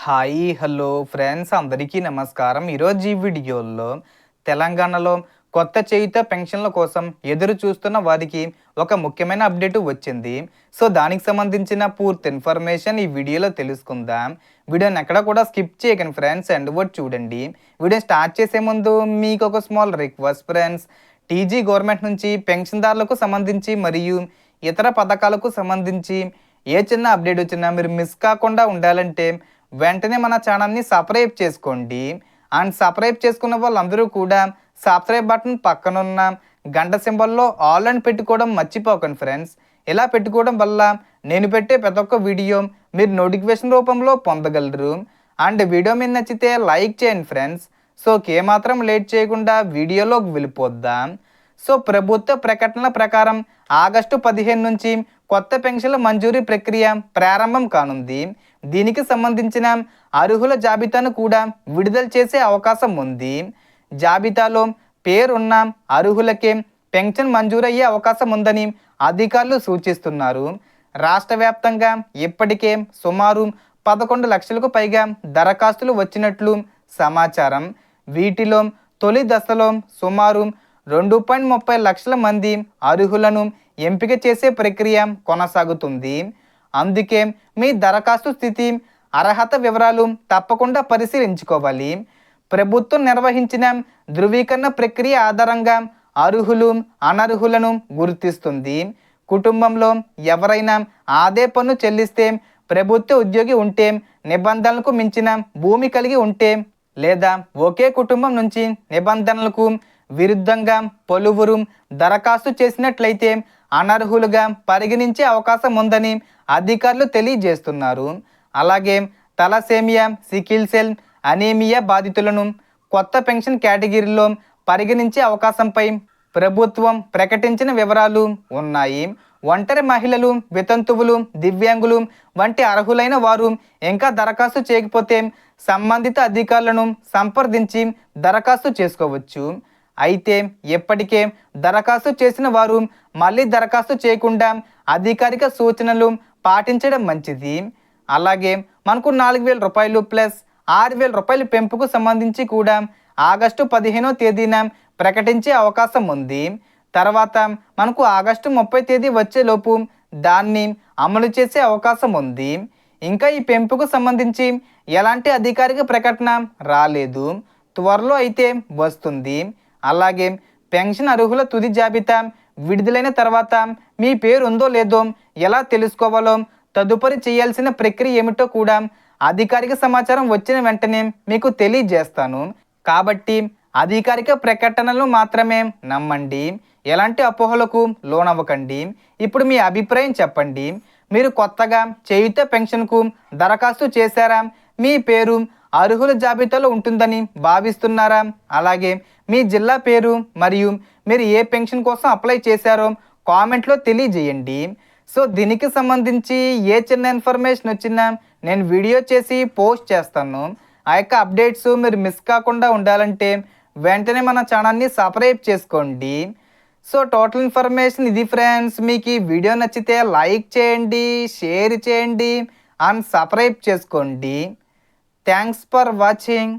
Hi hello friends అందరికీ నమస్కారం. ఈరోజు ఈ వీడియోలో తెలంగాణలో కొత్త చేయుత పెన్షన్ల కోసం ఎదురు చూస్తున్న వారికి ఒక ముఖ్యమైన అప్డేట్ వచ్చింది. సో దానికి సంబంధించిన పూర్తి ఇన్ఫర్మేషన్ ఈ వీడియోలో తెలుసుకుందాం. వీడియోని ఎక్కడ కూడా స్కిప్ చేయకండి ఫ్రెండ్స్, ఎండ్ వరకు చూడండి. వీడియో స్టార్ట్ చేసే ముందు మీకు ఒక small request friends, TG government నుంచి పెన్షన్దారులకు సంబంధించి మరియు ఇతర పథకాలకు సంబంధించి ఏ చిన్న అప్డేట్ వచ్చినా మీరు మిస్ కాకుండా ఉండాలంటే వెంటనే మన ఛానల్ని సబ్స్క్రైబ్ చేసుకోండి. అండ్ సబ్స్క్రైబ్ చేసుకున్న వాళ్ళందరూ కూడా సబ్స్క్రైబ్ బటన్ పక్కనున్న గంట సింబల్లో ఆల్ అని పెట్టుకోవడం మర్చిపోకండి ఫ్రెండ్స్. ఇలా పెట్టుకోవడం వల్ల నేను పెట్టే ప్రతి ఒక్క వీడియో మీరు నోటిఫికేషన్ రూపంలో పొందగలరు. అండ్ వీడియో మీద నచ్చితే లైక్ చేయండి ఫ్రెండ్స్. సో ఏమాత్రం లేట్ చేయకుండా వీడియోలోకి వెళ్ళిపోద్దాం. సో ప్రభుత్వ ప్రకటనల ప్రకారం ఆగస్టు 15 నుంచి కొత్త పెన్షన్ల మంజూరీ ప్రక్రియ ప్రారంభం కానుంది. దీనికి సంబంధించిన అర్హుల జాబితాను కూడా విడుదల చేసే అవకాశం ఉంది. జాబితాలో పేరున్న అర్హులకే పెన్షన్ మంజూరయ్యే అవకాశం ఉందని అధికారులు సూచిస్తున్నారు. రాష్ట్ర వ్యాప్తంగా ఇప్పటికే సుమారు 11 లక్షలకు పైగా దరఖాస్తులు వచ్చినట్లు సమాచారం. వీటిలో తొలి దశలో సుమారు 2.30 లక్షల మంది అర్హులను ఎంపిక చేసే ప్రక్రియ కొనసాగుతుంది. అందుకే మీ దరఖాస్తు స్థితి, అర్హత వివరాలు తప్పకుండా పరిశీలించుకోవాలి. ప్రభుత్వం నిర్వహించిన ధృవీకరణ ప్రక్రియ ఆధారంగా అర్హులు అనర్హులను గుర్తిస్తుంది. కుటుంబంలో ఎవరైనా ఆదాయ పన్ను చెల్లిస్తే, ప్రభుత్వ ఉద్యోగి ఉంటే, నిబంధనలకు మించిన భూమి కలిగి ఉంటే లేదా ఒకే కుటుంబం నుంచి నిబంధనలకు విరుద్ధంగా పలువురు దరఖాస్తు చేసినట్లయితే అనర్హులుగా పరిగణించే అవకాశం ఉందని అధికారులు తెలియజేస్తున్నారు. అలాగే తలసేమియా, సికిల్ సెల్ అనీమియా బాధితులను కొత్త పెన్షన్ కేటగిరీలో పరిగణించే అవకాశంపై ప్రభుత్వం ప్రకటించిన వివరాలు ఉన్నాయి. ఒంటరి మహిళలు, వితంతువులు, దివ్యాంగులు వంటి అర్హులైన వారు ఇంకా దరఖాస్తు చేయకపోతే సంబంధిత అధికారులను సంప్రదించి దరఖాస్తు చేసుకోవచ్చు. అయితే ఇప్పటికే దరఖాస్తు చేసిన వారు మళ్ళీ దరఖాస్తు చేయకుండా అధికారిక సూచనలు పాటించడం మంచిది. అలాగే మనకు 4,000 రూపాయలు ప్లస్ 6,000 రూపాయల పెంపుకు సంబంధించి కూడా ఆగస్టు 15వ తేదీన ప్రకటించే అవకాశం ఉంది. తర్వాత మనకు ఆగస్టు 30 తేదీ వచ్చేలోపు దాన్ని అమలు చేసే అవకాశం ఉంది. ఇంకా ఈ పెంపుకు సంబంధించి ఎలాంటి అధికారిక ప్రకటన రాలేదు, త్వరలో అయితే వస్తుంది. అలాగే పెన్షన్ అర్హుల తుది జాబితా విడుదలైన తర్వాత మీ పేరు ఉందో లేదో ఎలా తెలుసుకోవాలో, తదుపరి చేయాల్సిన ప్రక్రియ ఏమిటో కూడా అధికారిక సమాచారం వచ్చిన వెంటనే మీకు తెలియజేస్తాను. కాబట్టి అధికారిక ప్రకటనలు మాత్రమే నమ్మండి, ఎలాంటి అపోహలకు లోనవ్వకండి. ఇప్పుడు మీ అభిప్రాయం చెప్పండి. మీరు కొత్తగా చేయుత పెన్షన్కు దరఖాస్తు చేశారా? మీ పేరు అర్హుల జాబితాలో ఉంటుందని భావిస్తున్నారా? అలాగే మీ జిల్లా పేరు మరియు మీరు ఏ పెన్షన్ కోసం అప్లై చేశారో కామెంట్లో తెలియజేయండి. సో దీనికి సంబంధించి ఏ చిన్న ఇన్ఫర్మేషన్ వచ్చినా నేను వీడియో చేసి పోస్ట్ చేస్తాను. ఆ యొక్క అప్డేట్స్ మీరు మిస్ కాకుండా ఉండాలంటే వెంటనే మన ఛానల్ని సబ్స్క్రైబ్ చేసుకోండి. సో టోటల్ ఇన్ఫర్మేషన్ ఇది ఫ్రెండ్స్. మీకు ఈ వీడియో నచ్చితే లైక్ చేయండి, షేర్ చేయండి అండ్ సబ్స్క్రైబ్ చేసుకోండి. Thanks for watching.